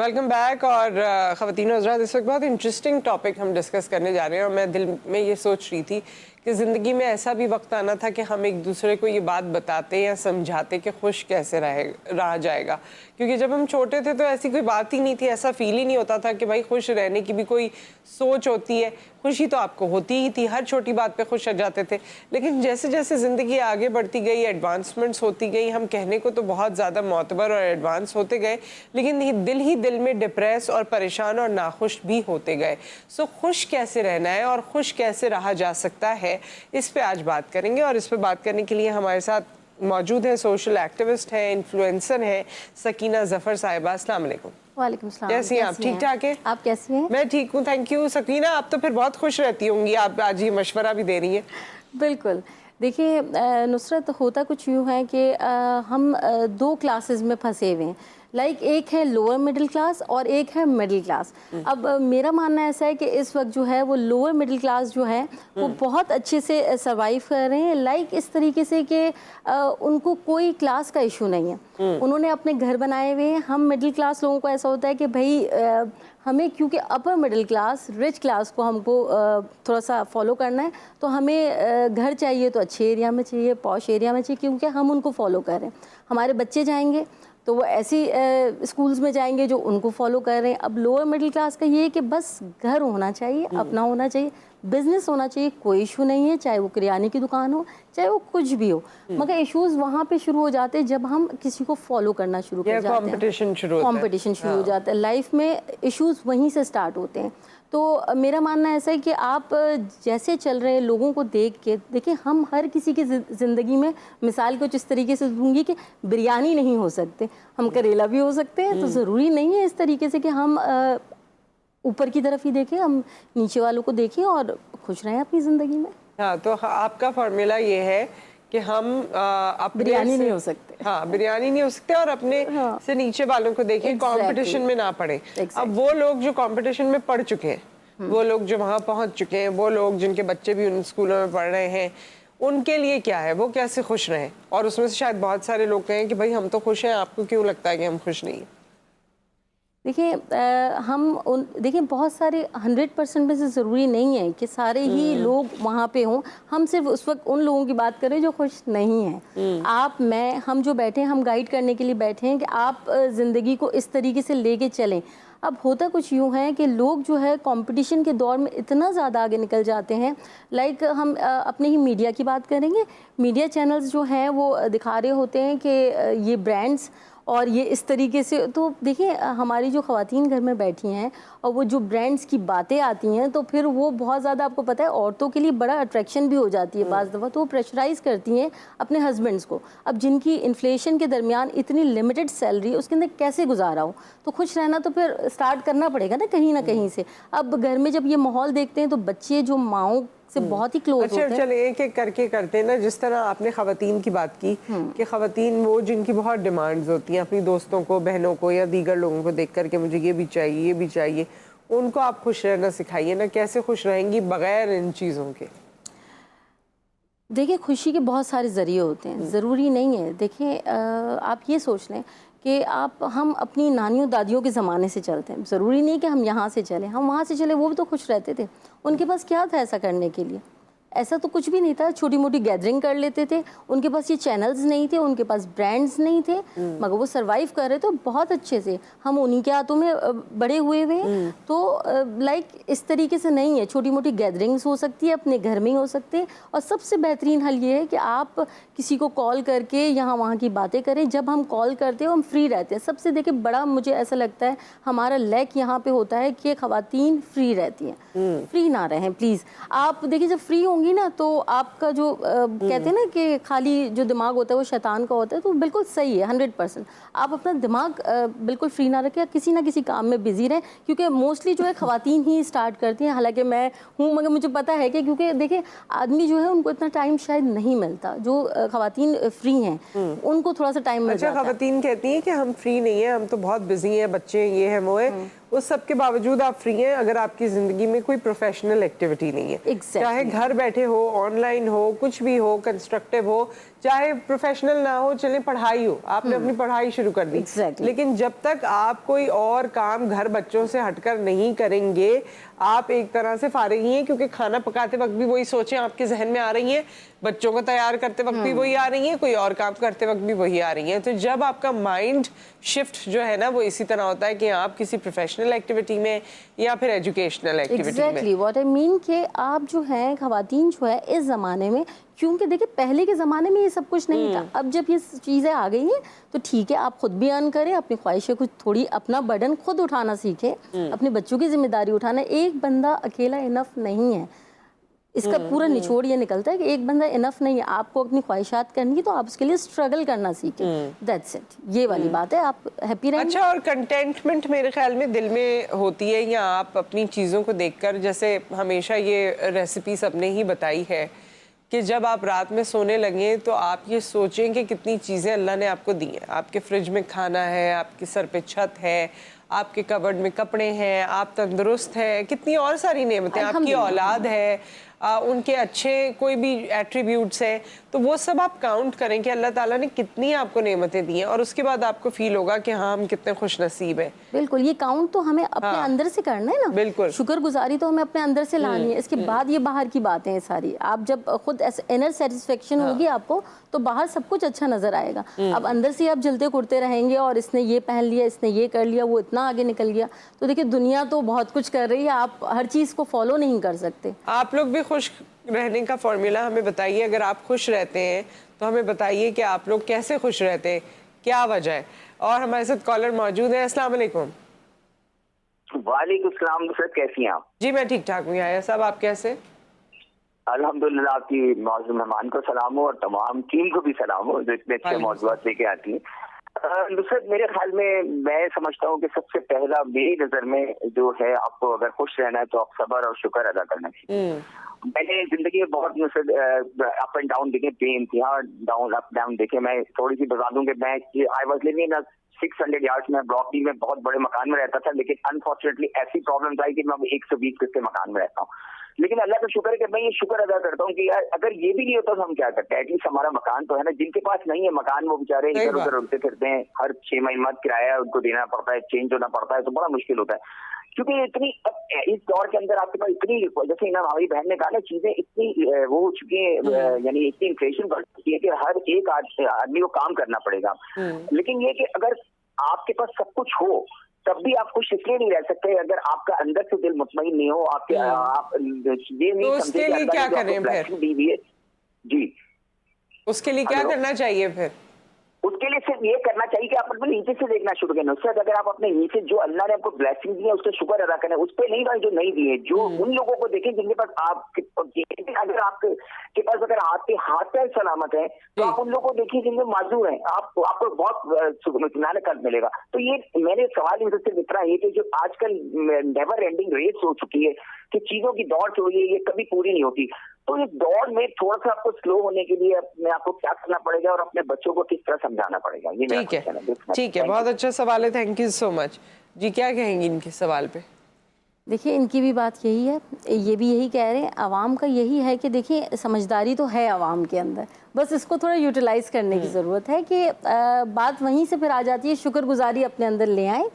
Welcome back. और ख़वातीन और हज़रात, इस वक्त बहुत इंटरेस्टिंग टॉपिक हम डिस्कस करने जा रहे हैं और मैं दिल में ये सोच रही थी कि ज़िंदगी में ऐसा भी वक्त आना था कि हम एक दूसरे को ये बात बताते या समझाते कि खुश कैसे रहा जाएगा। क्योंकि जब हम छोटे थे तो ऐसी कोई बात ही नहीं थी, ऐसा फील ही नहीं होता था कि भाई खुश रहने की भी कोई सोच होती है। खुशी तो आपको होती ही थी, हर छोटी बात पे खुश हो जाते थे। लेकिन जैसे जैसे ज़िंदगी आगे बढ़ती गई, एडवांसमेंट्स होती गई, हम कहने को तो बहुत ज़्यादा मोतबर और एडवांस होते गए, लेकिन दिल में डिप्रेस और परेशान और नाखुश भी होते गए। सो खुश कैसे रहना है और खुश कैसे रहा जा सकता है, इस पे आज बात करेंगे। और इस पे बात करने के लिए हमारे साथ मौजूद है सोशल एक्टिविस्ट है, इन्फ्लुएंसर है सकीना जफर साहिबा। अस्सलाम वालेकुम। वालेकुम सलाम। कैसी हैं आप? ठीक ठाक है? आप कैसी हैं? मैं ठीक हूँ, थैंक यू। सकीना, आप तो फिर बहुत खुश रहती होंगी, आप आज ये मशवरा भी दे रही हैं। बिल्कुल। देखिए नुसरत, होता कुछ यूँ है कि हम दो क्लासेस में फंसे हुए हैं। एक है लोअर मिडिल क्लास और एक है मिडिल क्लास। अब मेरा मानना ऐसा है कि इस वक्त जो है वो लोअर मिडिल क्लास जो है वो बहुत अच्छे से सर्वाइव कर रहे हैं। इस तरीके से कि उनको कोई क्लास का इशू नहीं है। उन्होंने अपने घर बनाए हुए हैं। हम मिडिल क्लास लोगों को ऐसा होता है कि भाई हमें, क्योंकि upper middle class rich class को हमको थोड़ा सा फॉलो करना है, तो हमें घर चाहिए तो अच्छे एरिया में चाहिए, पॉश एरिया में चाहिए, क्योंकि हम उनको फॉलो कर रहे हैं। हमारे बच्चे जाएंगे तो वो ऐसी स्कूल्स में जाएंगे जो उनको फॉलो कर रहे हैं। अब लोअर मिडिल क्लास का ये है कि बस घर होना चाहिए, अपना होना चाहिए, बिजनेस होना चाहिए, कोई इशू नहीं है, चाहे वो किराने की दुकान हो, चाहे वो कुछ भी हो। मगर इश्यूज वहाँ पे शुरू हो जाते हैं जब हम किसी को फॉलो करना शुरू कर जाते हैं, कंपटीशन शुरू हो जाता है। लाइफ में इश्यूज वहीं से स्टार्ट होते हैं। तो मेरा मानना ऐसा है कि आप जैसे चल रहे हैं लोगों को देख के देखिए, हम हर किसी की ज़िंदगी में मिसाल कुछ इस तरीके से दूंगी कि बिरयानी नहीं हो सकते, हम करेला भी हो सकते हैं। तो ज़रूरी नहीं है इस तरीके से कि हम ऊपर की तरफ ही देखें, हम नीचे वालों को देखें और खुश रहें अपनी ज़िंदगी में। हाँ, तो आपका फार्मूला ये है कि हम बिरयानी नहीं हो सकते। हाँ, बिरयानी नहीं हो सकते और अपने से नीचे वालों को देखें, कंपटीशन में ना पड़े। अब वो लोग जो कंपटीशन में पढ़ चुके हैं, वो लोग जो वहाँ पहुँच चुके हैं, वो लोग जिनके बच्चे भी उन स्कूलों में पढ़ रहे हैं, उनके लिए क्या है, वो कैसे खुश रहें? और उसमें से शायद बहुत सारे लोग कहें कि भाई हम तो खुश हैं, आपको क्यों लगता है कि हम खुश नहीं हैं? देखिए देखिए बहुत सारे 100% में से ज़रूरी नहीं है कि सारे ही लोग वहाँ पे हों। हम सिर्फ उस वक्त उन लोगों की बात करें जो खुश नहीं हैं। आप, मैं, हम जो बैठे हैं, हम गाइड करने के लिए बैठे हैं कि आप ज़िंदगी को इस तरीके से लेके चलें। अब होता कुछ यूँ है कि लोग जो है कंपटीशन के दौर में इतना ज़्यादा आगे निकल जाते हैं। हम अपने ही मीडिया की बात करेंगे। मीडिया चैनल्स जो हैं वो दिखा रहे होते हैं कि ये ब्रांड्स और ये इस तरीके से, तो देखिए हमारी जो ख़वातीन घर में बैठी हैं और वो जो ब्रांड्स की बातें आती हैं तो फिर वो बहुत ज़्यादा, आपको पता है, औरतों के लिए बड़ा अट्रैक्शन भी हो जाती है बाज़ दफ़ा। तो वो प्रेशराइज़ करती हैं अपने हस्बैंड्स को। अब जिनकी इन्फ्लेशन के दरमियान इतनी लिमिटेड सैलरी, उसके अंदर कैसे गुजारा हो? तो खुश रहना तो फिर स्टार्ट करना पड़ेगा ना कहीं से। अब घर में जब ये माहौल देखते हैं तो बच्चे जो माओ से बहुत ही क्लोज होते हैं। चले एक एक करके करते हैं ना। जिस तरह आपने ख़वातीन की बात की कि ख़वातीन वो जिनकी बहुत डिमांड्स होती हैं अपनी दोस्तों को, बहनों को या दीगर लोगों को देख करके, मुझे ये भी चाहिए, ये भी चाहिए, उनको आप खुश रहना सिखाइए ना। कैसे खुश रहेंगी बगैर इन चीज़ों के? देखिए खुशी के बहुत सारे ज़रिए होते हैं, ज़रूरी नहीं है। देखिए आप ये सोच लें कि हम अपनी नानियों दादियों के ज़माने से चलते हैं। ज़रूरी नहीं कि हम यहाँ से चलें, हम वहाँ से चले, वो भी तो खुश रहते थे। उनके पास क्या था ऐसा करने के लिए? ऐसा तो कुछ भी नहीं था। छोटी मोटी गैदरिंग कर लेते थे। उनके पास ये चैनल्स नहीं थे, उनके पास ब्रांड्स नहीं थे, मगर वो सरवाइव कर रहे थे बहुत अच्छे से। हम उन्हीं के हाथों में बड़े हुए हुए। तो इस तरीके से नहीं है। छोटी मोटी गैदरिंग्स हो सकती है, अपने घर में ही हो सकते हैं। और सबसे बेहतरीन हल ये है कि आप किसी को कॉल करके यहाँ वहाँ की बातें करें। जब हम कॉल करते हैं हम फ्री रहते हैं। सबसे देखिए बड़ा मुझे ऐसा लगता है हमारा लैक यहाँ पे होता है कि ख़वातीन फ्री रहती हैं। फ्री ना रहें प्लीज़। आप देखिए जब फ्री होंगी ना तो आपका जो कहते हैं ना कि खाली जो दिमाग होता है वो शैतान का होता है, तो बिल्कुल सही है 100%। आप अपना दिमाग बिल्कुल फ्री ना रखें, किसी ना किसी काम में बिजी रहें, क्योंकि मोस्टली जो है ख़वातीन ही स्टार्ट करती हैं। हालांकि मैं हूँ, मगर मुझे पता है कि क्योंकि देखिए आदमी जो है उनको इतना टाइम शायद नहीं मिलता। जो ख़वातीन फ्री हैं उनको थोड़ा सा टाइम मिल जाता है। ख़वातीन कहती हैं कि हम फ्री नहीं हैं, हम तो बहुत बिजी हैं, बच्चे ये हैं वो है। उस सब के बावजूद आप फ्री हैं अगर आपकी ज़िंदगी में कोई प्रोफेशनल एक्टिविटी नहीं है। चाहे घर बैठे हो, ऑनलाइन हो, कुछ भी हो, कंस्ट्रक्टिव हो, चाहे प्रोफेशनल ना हो, चले पढ़ाई हो, आपने अपनी पढ़ाई शुरू कर दी, Exactly. लेकिन जब तक आप कोई और काम घर बच्चों से हटकर नहीं करेंगे, आप एक तरह से फारिग ही हैं, क्योंकि खाना पकाते वक्त भी वही सोचें आपके जहन में आ रही हैं, बच्चों को तैयार करते वक्त भी वही आ रही हैं, कोई और काम करते वक्त भी वही आ रही हैं। तो जब आपका माइंड शिफ्ट जो है ना वो इसी तरह होता है कि आप किसी प्रोफेशनल एक्टिविटी में या फिर एजुकेशनल एक्टिविटी में। एग्जैक्टली व्हाट आई मीन कि आप जो हैं खवातीन जो है इस ज़माने में, क्योंकि देखिए पहले के ज़माने में ये सब कुछ नहीं था, अब जब ये चीज़ें आ गई हैं तो ठीक है आप खुद भी अर्न करें, अपनी ख्वाहिशें कुछ थोड़ी अपना बर्डन खुद उठाना सीखें, अपने बच्चों की जिम्मेदारी उठाना। एक बंदा अकेला इनफ नहीं है, इसका पूरा निचोड़ ये निकलता है कि एक बंदा इनफ नहीं है, आपको अपनी ख्वाहिशात करनी है तो आप उसके लिए स्ट्रगल करना सीखें, दैट्स इट, ये वाली बात है, आप हैप्पी रहेंगे। अच्छा, और कंटेंटमेंट मेरे ख्याल में दिल में होती है, या आप अपनी चीज़ों को देखकर, जैसे हमेशा ये रेसिपी सबने ही बताई है कि जब आप रात में सोने लगे तो आप ये सोचें कि कितनी चीज़ें अल्लाह ने आपको दी हैं। आपके फ्रिज में खाना है, आपके सर पे छत है, आपके कबर्ड में कपड़े हैं, आप तंदुरुस्त हैं, कितनी और सारी नेमतें, आपकी औलाद है, उनके अच्छे कोई भी एट्रीब्यूट्स हैं, तो वो सब आप काउंट करें कि अल्लाह ताला ने कितनी आपको नेमतें दी हैं, और उसके बाद आपको फील होगा कि हाँ हम कितने खुश नसीब हैं। बिल्कुल, ये काउंट तो हमें अपने अंदर से करना है ना, बिल्कुल, शुक्रगुजारी तो हमें अपने अंदर से लानी है, इसके बाद ये बाहर की बातें हैं सारी। आप जब खुद इनर सेटिस्फेक्शन होगी आपको तो बाहर सब कुछ अच्छा नजर आएगा। अब अंदर से आप जलते कुड़ते रहेंगे और इसने ये पहन लिया, इसने ये कर लिया, वो इतना आगे निकल गया, तो देखिए दुनिया तो बहुत कुछ कर रही है, आप हर चीज़ को फॉलो नहीं कर सकते। आप लोग भी खुश रहने का फॉर्मूला हमें बताइए। अगर आप खुश रहते हैं तो हमें बताइए कि आप लोग कैसे खुश रहते हैं, क्या वजह है। और हमारे साथ कॉलर मौजूद है। अस्सलाम वालेकुम। वालेकुम सलाम। सर कैसी हैं आप? जी मैं ठीक ठाक हूँ। आया साहब आप कैसे? अल्हम्दुलिल्लाह। आपकी मौजूद मेहमान को सलाम हो और तमाम टीम को भी सलाम हो जो इतने अच्छे मौजूद लेके आती है। नुसरत, मेरे ख्याल में मैं समझता हूँ कि सबसे पहला मेरी नजर में जो है, आपको अगर खुश रहना है तो आप सब्र और शुक्र अदा करना चाहिए। मैंने जिंदगी में बहुत अप एंड डाउन देखे, बेइंतहा डाउन अप डाउन देखे। मैं थोड़ी सी बता दूं कि मैं I was living in 600 yards में ब्लॉक में बहुत बड़े मकान में रहता था, लेकिन अनफॉर्चुनेटली ऐसी प्रॉब्लम आई कि मैं 120 गज के मकान में रहता हूँ। लेकिन अल्लाह का शुक्र है कि मैं ये शुक्र अदा करता हूँ कि यार अगर ये भी नहीं होता तो हम क्या करते हैं, एटलीस्ट हमारा मकान तो है ना। जिनके पास नहीं है मकान, वो बेचारे इधर उधर उड़ते फिरते हैं, हर 6 महीने किराया उनको देना पड़ता है, चेंज होना पड़ता है, तो बड़ा मुश्किल होता है। क्योंकि इतनी इस दौर के अंदर आपके पास इतनी, जैसे ना हमारी बहन ने कहा ना, चीजें इतनी वो हो चुकी है, यानी इतनी इन्फ्लेशन बढ़ चुकी है कि हर एक आदमी को काम करना पड़ेगा। लेकिन ये कि अगर आपके पास सब कुछ हो तब भी आप खुश इसलिए नहीं रह सकते अगर आपका अंदर से दिल मुतमईन नहीं हो, आपके आप ये नहीं समझे कि क्या करें फिर? दी हुई है। जी, उसके लिए क्या करना चाहिए फिर? उसके लिए सिर्फ ये करना चाहिए कि आप अपने नीचे से देखना शुरू करें। उससे अगर आप अपने नीचे जो अल्लाह ने आपको ब्लेसिंग दी है उसका शुक्र अदा करें, उस पर नहीं जो नहीं दिए, जो उन लोगों को देखें जिनके पास आप, अगर आपके पास अगर आपके हाथ पैर सलामत है तो आप उन लोगों को देखिए जिनमें माजूर हैं, आपको बहुत इत्मीनान कल्ब मिलेगा। तो ये मैंने सवाल इनसे सिर्फ इतना है कि जो आजकल नेवर एंडिंग रेस हो चुकी है कि चीजों की दौड़ चल रही है, ये कभी पूरी नहीं होती। तो इस दौड़ में थोड़ा सा आपको स्लो होने के लिए अपने आपको क्या करना पड़ेगा और अपने बच्चों को किस तरह समझाना पड़ेगा, ये ठीक है। ठीक है, बहुत अच्छा सवाल है, थैंक यू सो मच। जी क्या कहेंगी इनके सवाल पे? देखिए इनकी भी बात यही है, ये भी यही कह रहे हैं, आवाम का यही है कि देखिए समझदारी तो है आवाम के अंदर, बस इसको थोड़ा यूटिलाइज करने की ज़रूरत है कि बात वहीं से फिर आ जाती है, शुक्रगुजारी अपने अंदर ले आएँ,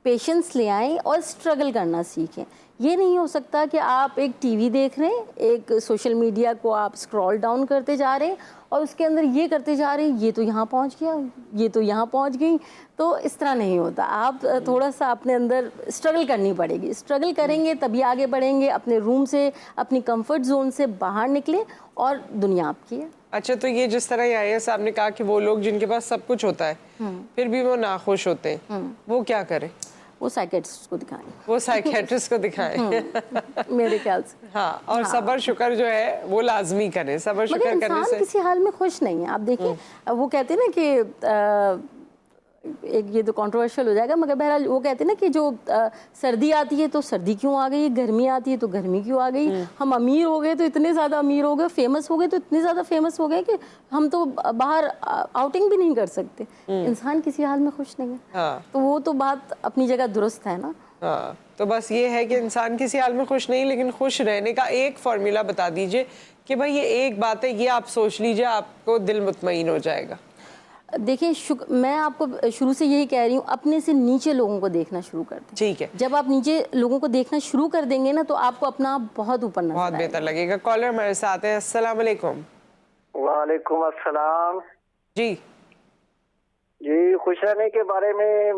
पेशेंस ले आएँ और स्ट्रगल करना सीखें। ये नहीं हो सकता कि आप एक टीवी देख रहे हैं, एक सोशल मीडिया को आप स्क्रॉल डाउन करते जा रहे हैं और उसके अंदर ये करते जा रहे हैं, ये तो यहाँ पहुँच गया, ये तो यहाँ पहुँच गई, तो इस तरह नहीं होता। आप थोड़ा सा अपने अंदर स्ट्रगल करनी पड़ेगी, स्ट्रगल करेंगे तभी आगे बढ़ेंगे, अपने रूम से, अपनी कंफर्ट जोन से बाहर निकले और दुनिया आपकी है। अच्छा, तो ये जिस तरह आईएएस साहब ने कहा कि वो लोग जिनके पास सब कुछ होता है फिर भी वो नाखुश होते हैं, वो क्या करें? वो साइकियाट्रिस्ट को दिखाएं। वो साइकियाट्रिस्ट को दिखाएं। मेरे ख्याल से हाँ, और सब्र शुक्र जो है वो लाजमी करें। सब्र शुक्र करने से किसी हाल में खुश नहीं है। आप देखिए वो कहते हैं ना कि एक ये तो कंट्रोवर्शियल हो जाएगा, मगर बहरहाल वो कहते हैं ना कि जो सर्दी आती है तो सर्दी क्यों आ गई, गर्मी आती है तो गर्मी क्यों आ गई, हम अमीर हो गए तो इतने ज़्यादा अमीर हो गए, फेमस हो गए तो इतने ज़्यादा फेमस हो गए कि हम तो बाहर आउटिंग भी नहीं कर सकते। इंसान किसी हाल में खुश नहीं है। तो वो तो बात अपनी जगह दुरुस्त है ना। हाँ, तो बस ये है कि इंसान किसी हाल में खुश नहीं, लेकिन खुश रहने का एक फॉर्मूला बता दीजिए कि भाई ये एक बात है, ये आप सोच लीजिए, आपको दिल मुतमईन हो जाएगा। देखिए मैं आपको शुरू से यही कह रही हूँ, अपने से नीचे लोगों को देखना शुरू कर दें। ठीक है, जब आप नीचे लोगों को देखना शुरू कर देंगे ना, तो आपको अपना आप बहुत ऊपर नजर बहुत बेहतर लगेगा। कॉलर हमारे साथ है, अस्सलाम वालेकुम। वालेकुम अस्सलाम। जी जी, खुश रहने के बारे में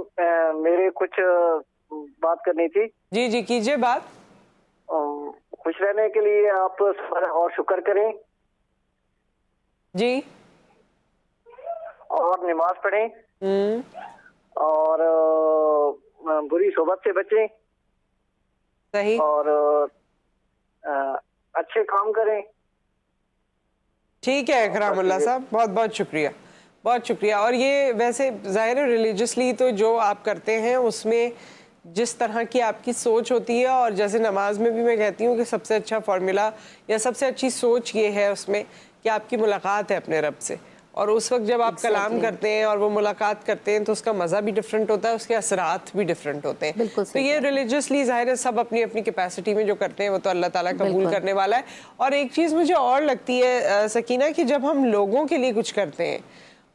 मेरे कुछ बात करनी थी। जी जी कीजिए बात। खुश रहने के लिए आप सब्र और शुक्र करें जी। और नमाज पढ़ें और बुरी सोबत से बचें सही। और अच्छे काम करें। ठीक है इकरामुल्लाह साहब, बहुत बहुत शुक्रिया, बहुत शुक्रिया। और ये वैसे ज़ाहिर है रिलीजियसली तो जो आप करते हैं उसमें जिस तरह की आपकी सोच होती है, और जैसे नमाज में भी मैं कहती हूँ कि सबसे अच्छा फार्मूला या सबसे अच्छी सोच ये है उसमें कि आपकी मुलाकात है अपने रब से, और उस वक्त जब आप कलाम करते हैं और वो मुलाकात करते हैं तो उसका मज़ा भी डिफरेंट होता है, उसके असरात भी डिफरेंट होते हैं। तो ये रिलीजियसली ज़ाहिर है सब अपनी अपनी कैपेसिटी में जो करते हैं वो तो अल्लाह ताला कबूल करने वाला है। और एक चीज़ मुझे और लगती है सकीना, कि जब हम लोगों के लिए कुछ करते हैं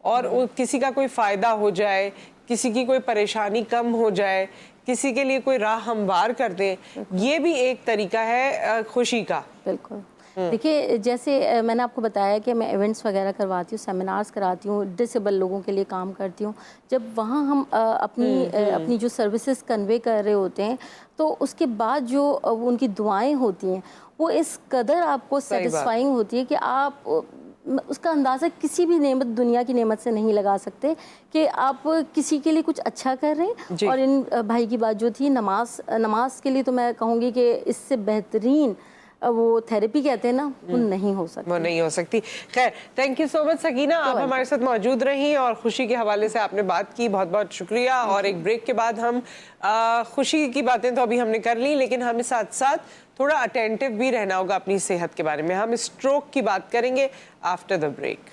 और किसी का कोई फ़ायदा हो जाए, किसी की कोई परेशानी कम हो जाए, किसी के लिए कोई राह हमवार कर दें, ये भी एक तरीका है खुशी का। बिल्कुल। देखिए जैसे मैंने आपको बताया कि मैं इवेंट्स वगैरह करवाती हूँ, सेमिनार्स कराती हूँ, डिसेबल लोगों के लिए काम करती हूँ। जब वहाँ हम अपनी जो सर्विसेज कन्वे कर रहे होते हैं, तो उसके बाद जो उनकी दुआएं होती हैं वो इस कदर आपको सेटिस्फाइंग होती है कि आप उसका अंदाज़ा किसी भी नेमत, दुनिया की नेमत से नहीं लगा सकते कि आप किसी के लिए कुछ अच्छा कर रहे हैं। और इन भाई की बात जो थी नमाज के लिए, तो मैं कहूँगी कि इससे बेहतरीन वो थेरेपी कहते हैं ना, वो नहीं हो सकती, वो नहीं हो सकती। खैर, thank you so much Sakina, आप हमारे साथ मौजूद रहीं और खुशी के हवाले से आपने बात की, बहुत बहुत शुक्रिया। और एक ब्रेक के बाद हम खुशी की बातें तो अभी हमने कर ली, लेकिन हमें साथ साथ थोड़ा अटेंटिव भी रहना होगा अपनी सेहत के बारे में। हम स्ट्रोक की बात करेंगे आफ्टर द ब्रेक।